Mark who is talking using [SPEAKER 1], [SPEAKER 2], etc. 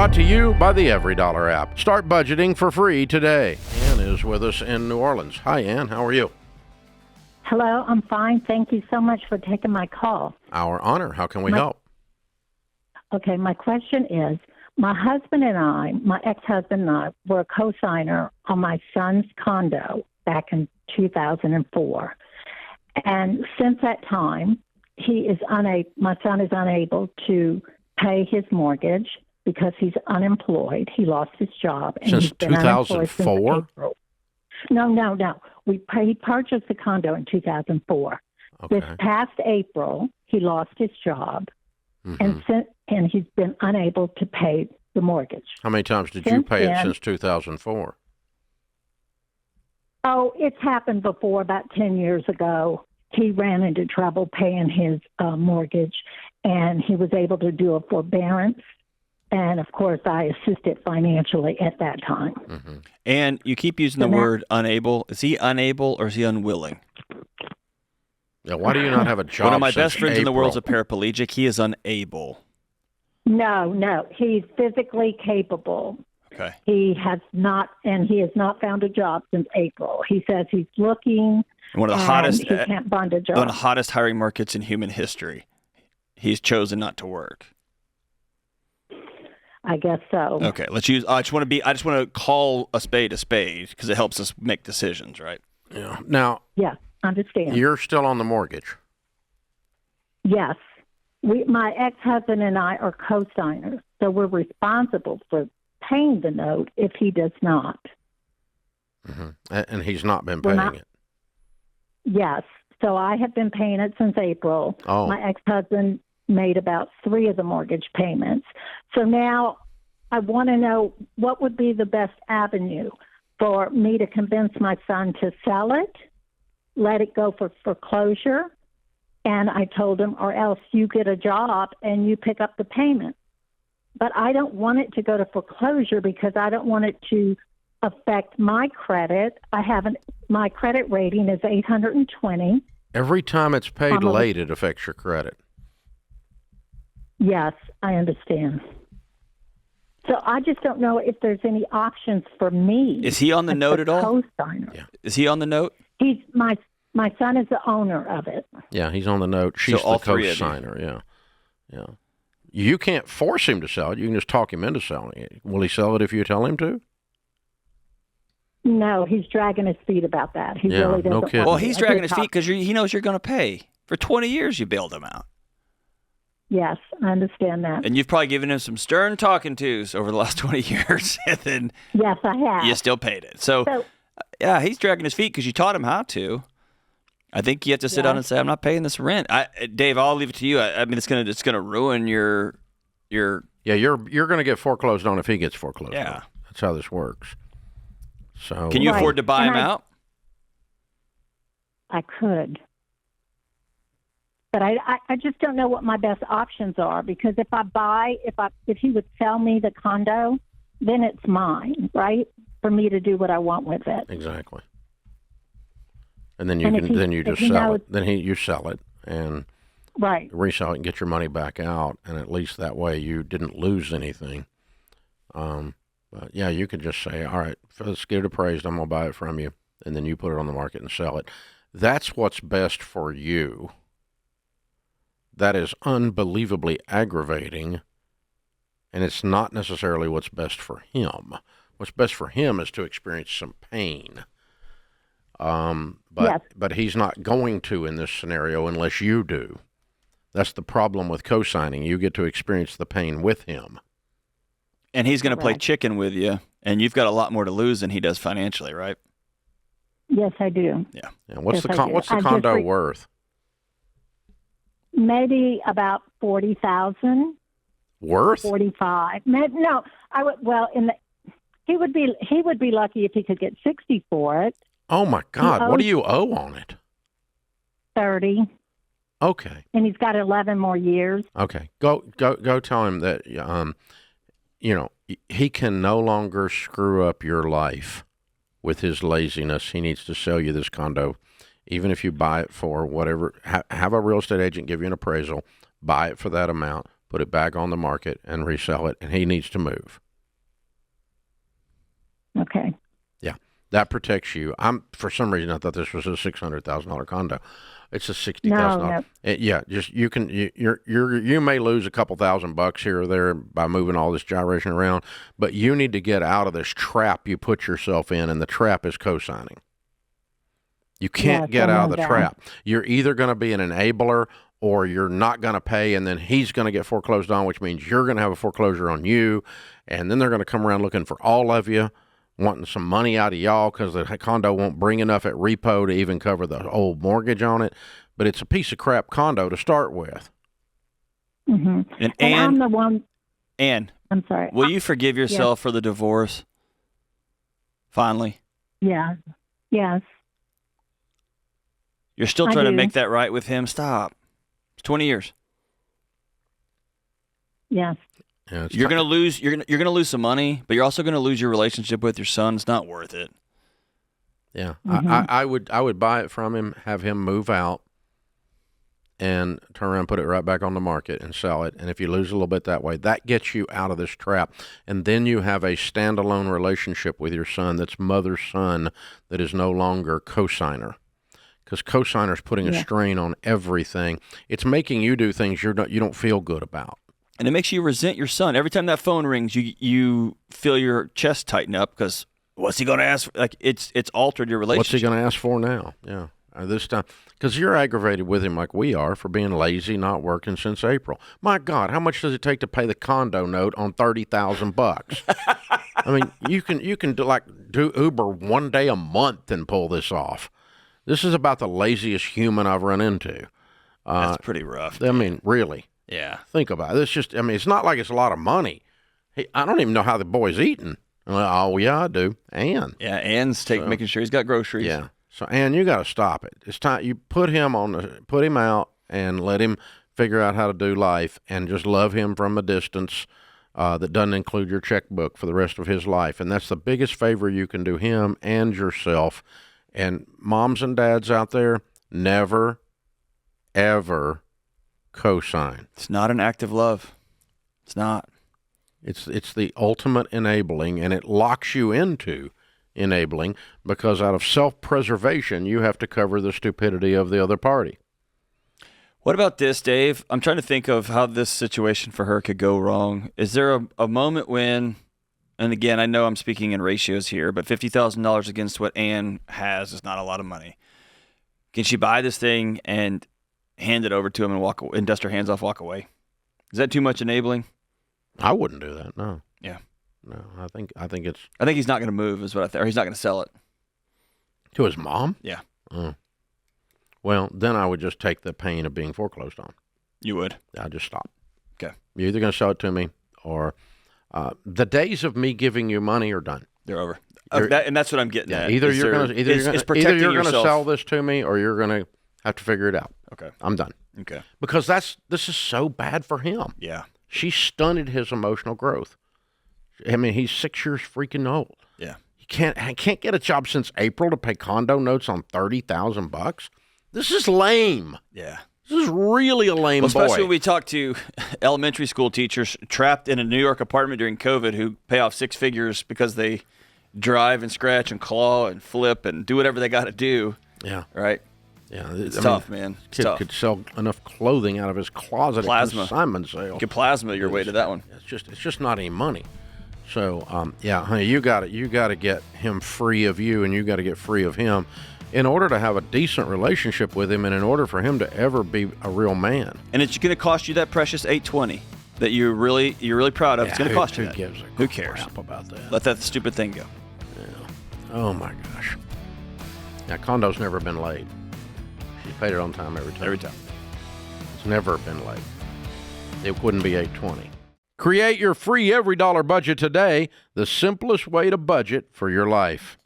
[SPEAKER 1] Brought to you by the Every Dollar app. Start budgeting for free today. Ann is with us in New Orleans. Hi, Ann. How are you?
[SPEAKER 2] Hello, I'm fine. Thank you so much for taking my call.
[SPEAKER 1] Our honor. How can we help?
[SPEAKER 2] Okay, my question is, my husband and I, my ex-husband and I, were a co-signer on my son's condo back in 2004. And since that time, my son is unable to pay his mortgage because he's unemployed. He lost his job. And
[SPEAKER 1] Since
[SPEAKER 2] he's been unemployed
[SPEAKER 1] 2004?
[SPEAKER 2] since April. No. He purchased the condo in 2004.
[SPEAKER 1] Okay.
[SPEAKER 2] This past April, he lost his job, and he's been unable to pay the mortgage.
[SPEAKER 1] How many times did you pay it since 2004?
[SPEAKER 2] Oh, it's happened before. About 10 years ago, he ran into trouble paying his mortgage, and he was able to do a forbearance. And, of course, I assisted financially at that time.
[SPEAKER 1] Mm-hmm.
[SPEAKER 3] And you keep using the word unable. Is he unable or is he unwilling?
[SPEAKER 1] Yeah, why do you not have a job?
[SPEAKER 3] One of my best friends in the world is a
[SPEAKER 1] April?
[SPEAKER 3] paraplegic. He is unable.
[SPEAKER 2] No. He's physically capable.
[SPEAKER 3] Okay.
[SPEAKER 2] He has not found a job since April. He says he's looking.
[SPEAKER 3] One of the hottest.
[SPEAKER 2] He can't find a job.
[SPEAKER 3] One of the hottest hiring markets in human history. He's chosen not to work.
[SPEAKER 2] I guess so.
[SPEAKER 3] Okay, let's use. I just want to call a spade because it helps us make decisions, right?
[SPEAKER 1] Yeah. Now,
[SPEAKER 2] Yeah, understand.
[SPEAKER 1] you're still on the mortgage.
[SPEAKER 2] Yes. My ex-husband and I are co-signers, so we're responsible for paying the note if he does not.
[SPEAKER 1] Mm-hmm. And he's not been paying it.
[SPEAKER 2] Yes. So I have been paying it since April.
[SPEAKER 1] Oh.
[SPEAKER 2] My ex-husband made about 3 of the mortgage payments. So now I want to know what would be the best avenue for me to convince my son to sell it, let it go for foreclosure, and I told him, or else you get a job and you pick up the payment. But I don't want it to go to foreclosure because I don't want it to affect my credit. My credit rating is 820.
[SPEAKER 1] Every time it's paid late, it affects your credit.
[SPEAKER 2] Yes, I understand. So I just don't know if there's any options for me.
[SPEAKER 3] Is he on the note at all?
[SPEAKER 2] Co-signer.
[SPEAKER 1] Yeah.
[SPEAKER 3] Is he on the note?
[SPEAKER 2] He's my son is the owner of it.
[SPEAKER 1] Yeah, he's on the note. She's
[SPEAKER 3] all
[SPEAKER 1] the
[SPEAKER 3] three of you.
[SPEAKER 1] co-signer. Yeah. You can't force him to sell it. You can just talk him into selling it. Will he sell it if you tell him to?
[SPEAKER 2] No, he's dragging his feet about that. He really doesn't.
[SPEAKER 1] no kidding.
[SPEAKER 3] Well, he's dragging his feet because he knows you're going to pay. For 20 years, you bailed him out.
[SPEAKER 2] Yes, I understand that.
[SPEAKER 3] And you've probably given him some stern talking tos over the last 20 years, and then
[SPEAKER 2] Yes, I have.
[SPEAKER 3] you still paid it. So yeah, he's dragging his feet because you taught him how to. I think you have to sit down and say, "I'm not paying this rent." Dave, I'll leave it to you. I mean, it's gonna ruin your.
[SPEAKER 1] Yeah, you're going to get foreclosed on if he gets foreclosed on.
[SPEAKER 3] Yeah.
[SPEAKER 1] That's how this works. So
[SPEAKER 3] Can you
[SPEAKER 2] Right.
[SPEAKER 3] afford to buy
[SPEAKER 2] And
[SPEAKER 3] him out?
[SPEAKER 2] I could. But I just don't know what my best options are because if he would sell me the condo, then it's mine, right? For me to do what I want with it.
[SPEAKER 1] Exactly. And then you just
[SPEAKER 2] he
[SPEAKER 1] sell
[SPEAKER 2] knows-
[SPEAKER 1] it. Then you sell it and
[SPEAKER 2] Right.
[SPEAKER 1] resell it and get your money back out, and at least that way you didn't lose anything. But yeah, you could just say, all right, let's get it appraised. I'm going to buy it from you. And then you put it on the market and sell it. That's what's best for you. That is unbelievably aggravating, and it's not necessarily what's best for him. What's best for him is to experience some pain. But he's not going to in this scenario unless you do. That's the problem with co-signing. You get to experience the pain with him.
[SPEAKER 3] And he's going to play
[SPEAKER 2] Correct.
[SPEAKER 3] chicken with you, and you've got a lot more to lose than he does financially, right?
[SPEAKER 2] Yes, I do.
[SPEAKER 3] Yeah.
[SPEAKER 1] Yeah, what's
[SPEAKER 2] Yes,
[SPEAKER 1] the
[SPEAKER 2] I do.
[SPEAKER 1] what's the
[SPEAKER 2] I just
[SPEAKER 1] condo worth?
[SPEAKER 2] Maybe about 40,000,
[SPEAKER 1] Worth?
[SPEAKER 2] 45. No, I would. Well, he would be lucky if he could get 60 for it.
[SPEAKER 1] Oh my God!
[SPEAKER 2] He
[SPEAKER 1] What do
[SPEAKER 2] owes-
[SPEAKER 1] you owe on it?
[SPEAKER 2] 30,
[SPEAKER 1] Okay.
[SPEAKER 2] and he's got 11 more years.
[SPEAKER 1] Okay. Go tell him that he can no longer screw up your life with his laziness. He needs to sell you this condo, even if you buy it for whatever. Have a real estate agent give you an appraisal, buy it for that amount, put it back on the market, and resell it, and he needs to move.
[SPEAKER 2] Okay.
[SPEAKER 1] Yeah, that protects you. For some reason I thought this was a $600,000 condo. It's a $60,000.
[SPEAKER 2] No.
[SPEAKER 1] Yeah, just you may lose a couple $1,000 here or there by moving all this gyration around, but you need to get out of this trap you put yourself in, and the trap is cosigning. You can't get out of the trap. You're either going to be an enabler or you're not going to pay, and then he's going to get foreclosed on, which means you're going to have a foreclosure on you, and then they're going to come around looking for all of you, wanting some money out of y'all because the condo won't bring enough at repo to even cover the old mortgage on it. But it's a piece of crap condo to start with.
[SPEAKER 2] Mm-hmm. And I'm the one.
[SPEAKER 3] Ann,
[SPEAKER 2] I'm sorry.
[SPEAKER 3] Will you forgive yourself for the divorce? Finally.
[SPEAKER 2] Yeah. Yes.
[SPEAKER 3] You're still trying to make that right with him? Stop. It's 20 years.
[SPEAKER 2] Yes.
[SPEAKER 1] Yeah,
[SPEAKER 3] you're gonna lose. You're gonna lose some money, but you're also gonna lose your relationship with your son. It's not worth it.
[SPEAKER 1] Yeah, I would buy it from him, have him move out, and turn around, put it right back on the market, and sell it. And if you lose a little bit that way, that gets you out of this trap. And then you have a standalone relationship with your son. That's mother's son. That is no longer cosigner. Because cosigner's putting a strain on everything. It's making you do things you don't feel good about.
[SPEAKER 3] And it makes you resent your son. Every time that phone rings, you feel your chest tighten up because what's he going to ask? Like it's altered your relationship.
[SPEAKER 1] What's he going to ask for now? Yeah, this time because you're aggravated with him like we are for being lazy, not working since April. My God, how much does it take to pay the condo note on $30,000? I mean, you can do Uber one day a month and pull this off. This is about the laziest human I've run into.
[SPEAKER 3] That's pretty rough.
[SPEAKER 1] I mean, really.
[SPEAKER 3] Yeah.
[SPEAKER 1] Think about it. It's not like it's a lot of money. I don't even know how the boy's eating. Oh, yeah, I do. Ann.
[SPEAKER 3] Yeah, Ann's making sure he's got groceries.
[SPEAKER 1] Yeah. So, Ann, you got to stop it. It's time you put him out and let him figure out how to do life and just love him from a distance that doesn't include your checkbook for the rest of his life. And that's the biggest favor you can do him and yourself. And moms and dads out there, never, ever cosign.
[SPEAKER 3] It's not an act of love. It's not.
[SPEAKER 1] It's the ultimate enabling, and it locks you into enabling because out of self-preservation, you have to cover the stupidity of the other party.
[SPEAKER 3] What about this, Dave? I'm trying to think of how this situation for her could go wrong. Is there a moment when, and again, I know I'm speaking in ratios here, but $50,000 against what Ann has is not a lot of money. Can she buy this thing and hand it over to him and dust her hands off, walk away? Is that too much enabling?
[SPEAKER 1] I wouldn't do that. No.
[SPEAKER 3] Yeah.
[SPEAKER 1] No. I think it's.
[SPEAKER 3] I think he's not going to move, is what I think, or he's not going to sell it
[SPEAKER 1] to his mom.
[SPEAKER 3] Yeah.
[SPEAKER 1] Well, then I would just take the pain of being foreclosed on.
[SPEAKER 3] You would.
[SPEAKER 1] I'd just stop.
[SPEAKER 3] Okay.
[SPEAKER 1] You're either going to sell it to me, or the days of me giving you money are done.
[SPEAKER 3] They're over. And that's what I'm getting at.
[SPEAKER 1] Either you're going to sell this to me, or you're going to have to figure it out.
[SPEAKER 3] Okay.
[SPEAKER 1] I'm done.
[SPEAKER 3] Okay.
[SPEAKER 1] Because this is so bad for him.
[SPEAKER 3] Yeah.
[SPEAKER 1] She stunted his emotional growth. I mean, he's 6 years freaking old.
[SPEAKER 3] Yeah.
[SPEAKER 1] He can't get a job since April to pay condo notes on $30,000. This is lame.
[SPEAKER 3] Yeah.
[SPEAKER 1] This is really a lame boy.
[SPEAKER 3] Especially when we talk to elementary school teachers trapped in a New York apartment during COVID who pay off six figures because they drive and scratch and claw and flip and do whatever they got to do.
[SPEAKER 1] Yeah.
[SPEAKER 3] Right?
[SPEAKER 1] Yeah,
[SPEAKER 3] it's tough, man. It's
[SPEAKER 1] kid
[SPEAKER 3] tough.
[SPEAKER 1] Could sell enough clothing out of his closet at consignment sale.
[SPEAKER 3] You could plasma your way to that one.
[SPEAKER 1] It's just not any money. So, honey, you got to get him free of you, and you got to get free of him, in order to have a decent relationship with him, and in order for him to ever be a real man.
[SPEAKER 3] And it's going to cost you that precious $820 that you're really proud of. It's going to cost you that.
[SPEAKER 1] Who cares about that?
[SPEAKER 3] Let that stupid thing go.
[SPEAKER 1] Yeah. Oh my gosh. Now, condo's never been late. She's paid it on time every time.
[SPEAKER 3] Every time.
[SPEAKER 1] It's never been late. It wouldn't be $820. Create your free every dollar budget today, the simplest way to budget for your life.